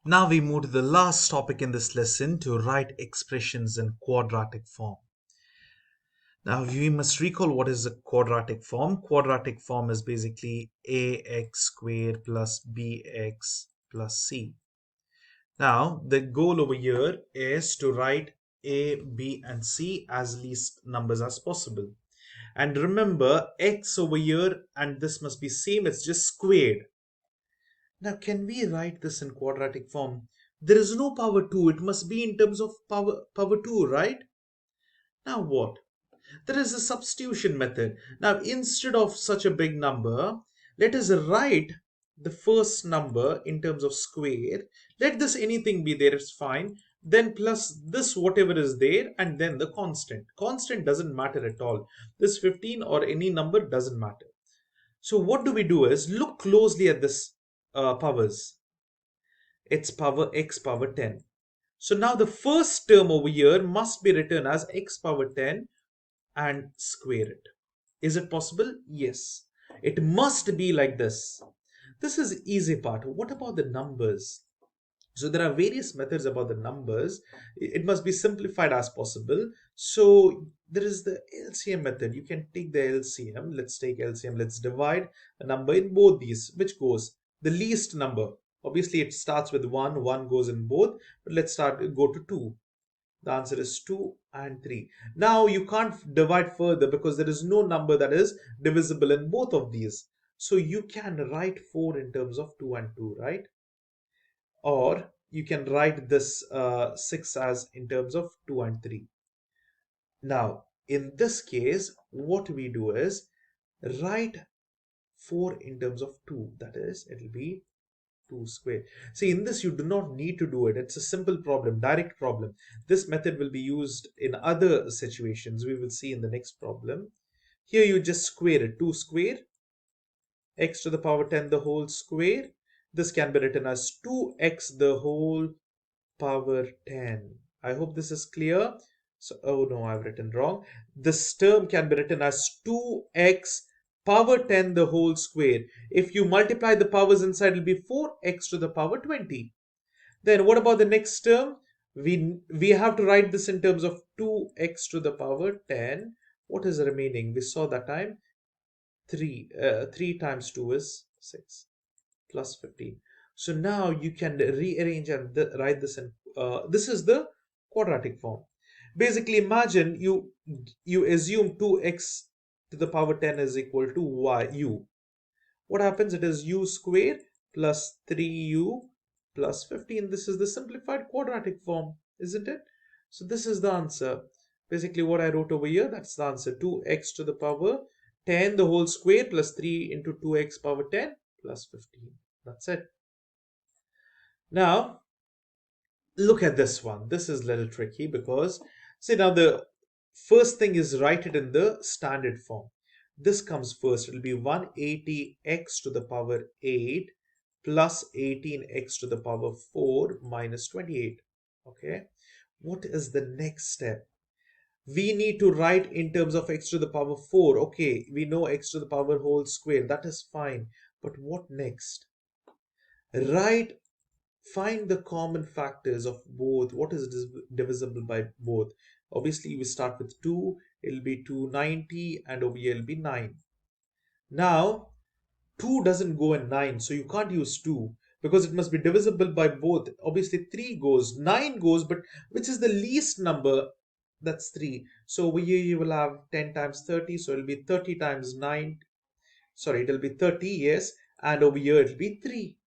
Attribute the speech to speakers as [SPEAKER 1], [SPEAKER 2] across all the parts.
[SPEAKER 1] Now we move to the last topic in this lesson to write expressions in quadratic form. Now we must recall what is a quadratic form. Quadratic form is basically ax squared plus bx plus c. Now the goal over here is to write a, b and c as least numbers as possible. And remember x over here and this must be same, it's just squared. Now, can we write this in quadratic form? There is no power 2. It must be in terms of power 2, right? Now what? There is a substitution method. Now, instead of such a big number, let us write the first number in terms of square. Let this anything be there, it's fine. Then plus this whatever is there and then the constant. Constant doesn't matter at all. This 15 or any number doesn't matter. So what do we do is look closely at this powers. It's power x power 10. So now the first term over here must be written as x power 10 and square it. Is it possible? Yes. It must be like this. This is easy part. What about the numbers? So there are various methods about the numbers. It must be simplified as possible. So there is the LCM method. You can take the LCM. Let's take LCM. Let's divide a number in both these, which goes the least number. Obviously, it starts with 1. 1 goes in both. But let's go to 2. The answer is 2 and 3. Now you can't divide further because there is no number that is divisible in both of these. So you can write 4 in terms of 2 and 2, right? Or you can write this 6 as in terms of 2 and 3. Now, in this case, what we do is write 4 in terms of 2. That is, it will be 2 squared. See, in this, you do not need to do it. It's a simple problem, direct problem. This method will be used in other situations. We will see in the next problem. Here, you just square it. 2 square, x to the power 10 the whole square. This can be written as 2x the whole power 10. I hope this is clear. So, oh no, I've written wrong. This term can be written as 2x power 10 the whole square. If you multiply the powers inside, it will be 4x to the power 20. Then what about the next term? We have to write this in terms of 2x to the power 10. What is remaining? We saw that time 3. 3 times 2 is 6 plus 15. So now you can rearrange and write this in this is the quadratic form. Basically, imagine you assume 2x to the power 10 is equal to u. What happens? It is u square plus 3u plus 15. This is the simplified quadratic form, isn't it? So this is the answer. Basically, what I wrote over here, that's the answer. 2x to the power 10 the whole square plus 3 into 2x power 10 plus 15. That's it. Now, look at this one. This is a little tricky because, see, now the first thing is write it in the standard form. This comes first. It will be 180x to the power 8 plus 18x to the power 4 minus 28. Okay. What is the next step? We need to write in terms of x to the power 4. Okay, we know x to the power whole square. That is fine. But what next? Write Find the common factors of both. What is divisible by both? Obviously, we start with 2. It'll be 290 and over here it'll be 9. Now, 2 doesn't go in 9, so you can't use 2 because it must be divisible by both. Obviously, 3 goes, 9 goes, but which is the least number? That's 3. So over here you will have 10 times 30, so it'll be 30 times 9. Sorry, it'll be 30, yes, and over here it'll be 3.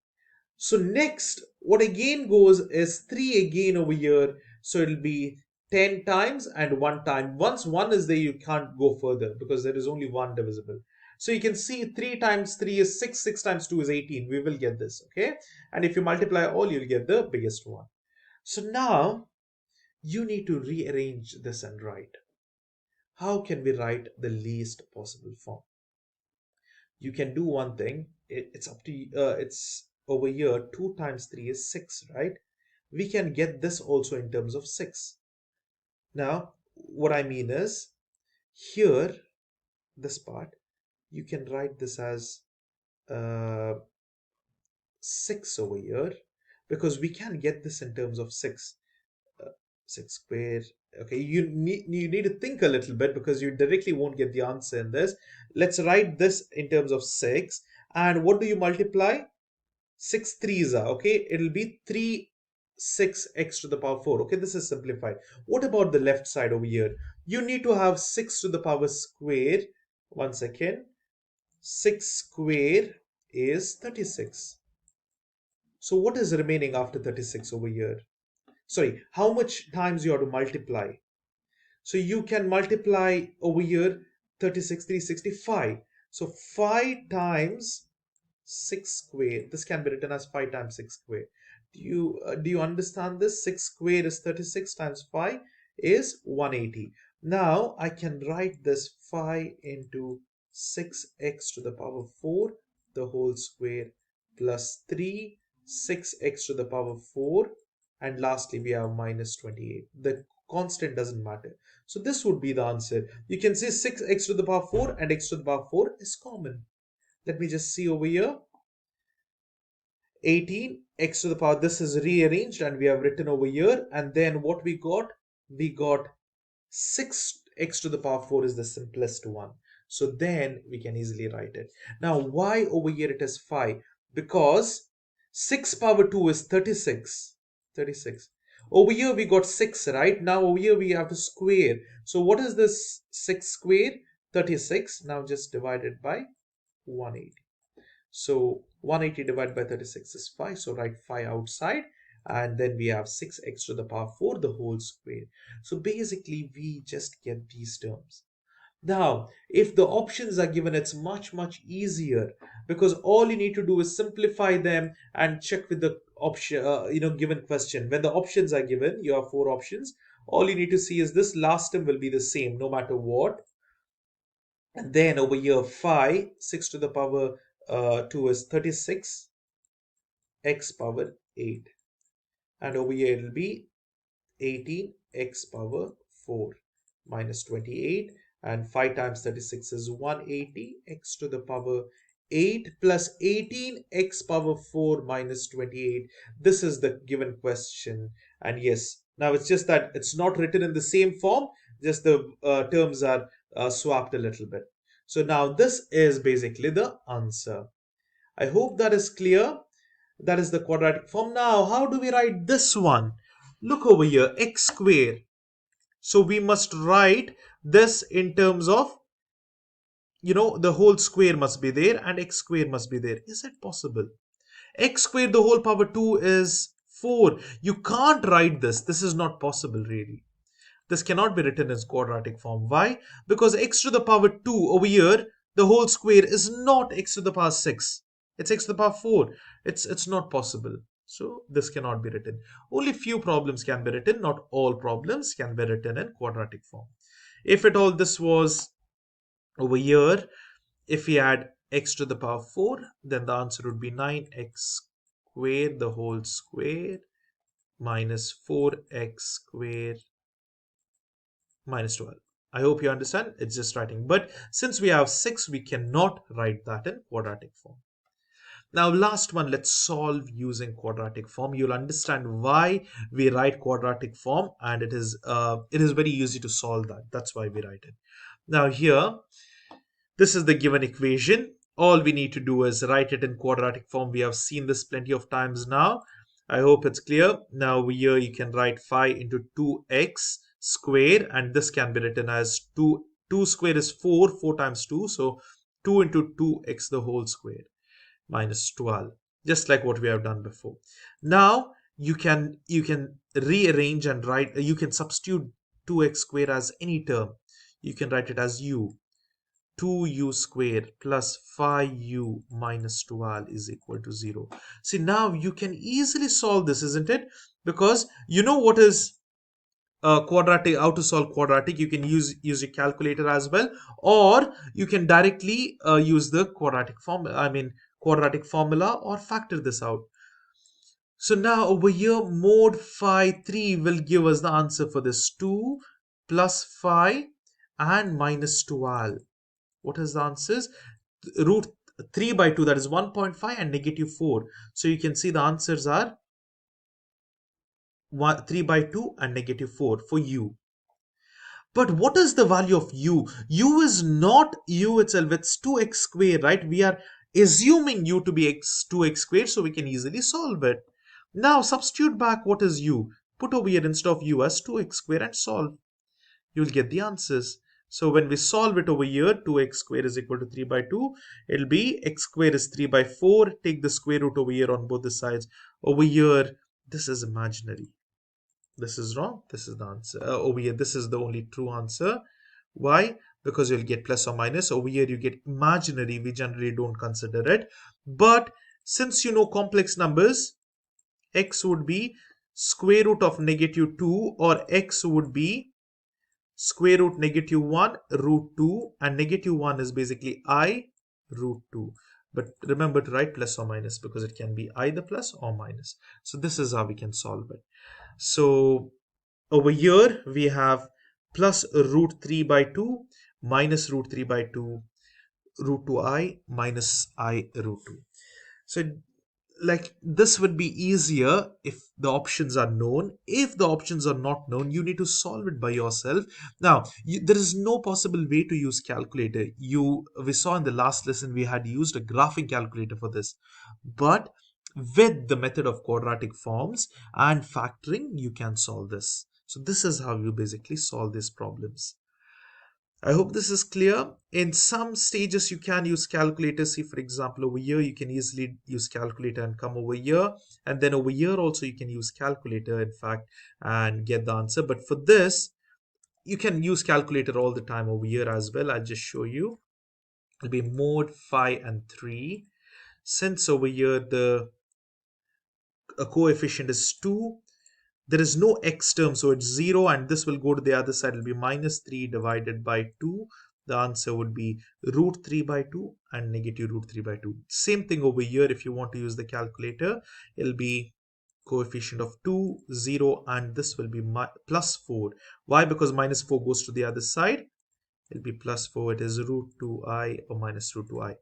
[SPEAKER 1] So next, what again goes is 3 again over here. So it'll be 10 times and 1 time. Once 1 is there, you can't go further because there is only 1 divisible. So you can see 3 times 3 is 6, 6 times 2 is 18. We will get this, okay? And if you multiply all, you'll get the biggest one. So now, you need to rearrange this and write. How can we write the least possible form? You can do one thing. It's up to you. It's over here 2 times 3 is 6, right? We can get this also in terms of 6. Now what I mean is here, this part, you can write this as 6 over here. because we can get this in terms of 6. 6 square. Okay, you need to think a little bit because you directly won't get the answer in this. Let's write this in terms of 6. And what do you multiply? 6 threes are, okay, it'll be 3 6x to the power 4. Okay, this is simplified. What about the left side over here? You need to have 6 to the power square. One second. 6 square is 36. So what is remaining after 36 over here? Sorry, how much times you have to multiply? So you can multiply over here 36, 365. So 5 times 6 square. This can be written as 5 times 6 square. Do you understand this? 6 square is 36 times 5 is 180. Now I can write this 5 into 6x to the power 4 the whole square plus 3 6x to the power 4, and lastly we have minus 28. The constant doesn't matter. So this would be the answer. You can say 6x to the power 4 and x to the power 4 is common. Let me just see over here. 18 x to the power, this is rearranged and we have written over here, and then what we got 6x to the power 4 is the simplest one, so then we can easily write it. Now why over here it is 5? Because 6 power 2 is 36. Over here we got 6, right? Now over here we have to square. So what is this 6 square? 36. Now just divide it by 180. So 180 divided by 36 is 5. So write 5 outside. And then we have 6x to the power 4 the whole square. So basically we just get these terms. Now, if the options are given, it's much easier, because all you need to do is simplify them and check with the option, given question. When the options are given, you have 4 options. All you need to see is this last term will be the same no matter what. And then over here 5, 6 to the power 2 is 36, x power 8. And over here it will be 18 x power 4 minus 28, and 5 times 36 is 180 x to the power 8 plus 18 x power 4 minus 28. This is the given question. And yes, now it's just that it's not written in the same form, just the terms are swapped a little bit. So now this is basically the answer. I hope that is clear. That is the quadratic form. Now how do we write this one? Look over here, x square. So we must write this in terms of, the whole square must be there and x square must be there. Is it possible? X square the whole power 2 is 4. You can't write this. This is not possible really. This cannot be written as quadratic form. Why? Because x to the power 2 over here, the whole square is not x to the power 6. It's x to the power 4. It's not possible. So this cannot be written. Only few problems can be written. Not all problems can be written in quadratic form. If at all this was over here, if we add x to the power 4, then the answer would be 9x squared the whole square minus 4x squared minus 12. I hope you understand. It's just writing. But since we have 6, we cannot write that in quadratic form. Now, last one, let's solve using quadratic form. You'll understand why we write quadratic form, and it is very easy to solve that. That's why we write it. Now here, this is the given equation. All we need to do is write it in quadratic form. We have seen this plenty of times now. I hope it's clear. Now here you can write 5 into 2x square, and this can be written as 2 square is 4, 4 times 2. So 2 into 2x the whole square minus 12, just like what we have done before. Now you can rearrange and write, you can substitute 2x square as any term. You can write it as u. 2u square plus 5u minus 12 is equal to 0. See, now you can easily solve this, isn't it? Because you know what is quadratic, how to solve quadratic. You can use your calculator as well, or you can directly use the quadratic formula, or factor this out. So now over here, mod phi 3 will give us the answer for this. 2 plus 5 and minus 12. What is the answers? Root 3 by 2, that is 1.5, and negative 4. So you can see the answers are 3 by 2 and negative 4 for u. But what is the value of u? U is not u itself, it's 2x squared, right? We are assuming u to be 2x squared, so we can easily solve it. Now substitute back what is u. Put over here instead of u as 2x squared and solve. You'll get the answers. So when we solve it over here, 2x squared is equal to 3 by 2. It'll be x squared is 3 by 4. Take the square root over here on both the sides. Over here, this is imaginary. This is wrong. This is the answer. Over here, this is the only true answer. Why? Because you'll get plus or minus. Over here, you get imaginary. We generally don't consider it. But since you know complex numbers, x would be square root of negative 2, or x would be square root negative 1 root 2, and negative 1 is basically I root 2. But remember to write plus or minus because it can be either plus or minus. So this is how we can solve it. So over here we have plus root 3 by 2 minus root 3 by 2 root 2i minus I root 2. So like this would be easier if the options are known. If the options are not known, you need to solve it by yourself. Now there is no possible way to use calculator. We saw in the last lesson we had used a graphing calculator for this, but with the method of quadratic forms and factoring you can solve this. So this is how you basically solve these problems. I hope this is clear. In some stages, you can use calculator. See, for example, over here, you can easily use calculator and come over here. And then over here also, you can use calculator, in fact, and get the answer. But for this, you can use calculator all the time over here as well. I'll just show you. It'll be mod 5 and 3. Since over here, the coefficient is 2, there is no x term, so it's 0, and this will go to the other side. It will be minus 3 divided by 2. The answer would be root 3 by 2 and negative root 3 by 2. Same thing over here. If you want to use the calculator, it'll be coefficient of 2, 0, and this will be plus 4. Why? Because minus 4 goes to the other side. It'll be plus 4. It is root 2i or minus root 2i.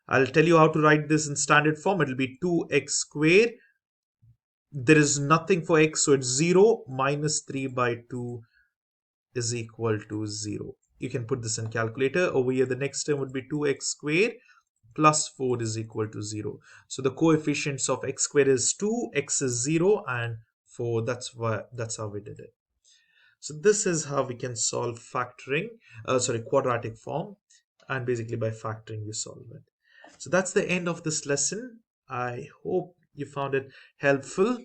[SPEAKER 1] I'll tell you how to write this in standard form. It'll be 2x squared. There is nothing for x, so it's 0. Minus 3 by 2 is equal to 0. You can put this in calculator. Over here, the next term would be 2x squared plus 4 is equal to 0. So the coefficients of x squared is 2, x is 0, and 4. That's how we did it. So this is how we can solve quadratic form, and basically by factoring you solve it. So that's the end of this lesson. I hope you found it helpful.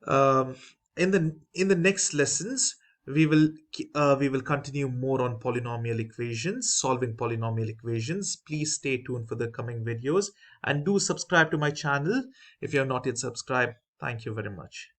[SPEAKER 1] In the next lessons, we will continue more on polynomial equations, solving polynomial equations. Please stay tuned for the coming videos and do subscribe to my channel if you have not yet subscribed. Thank you very much.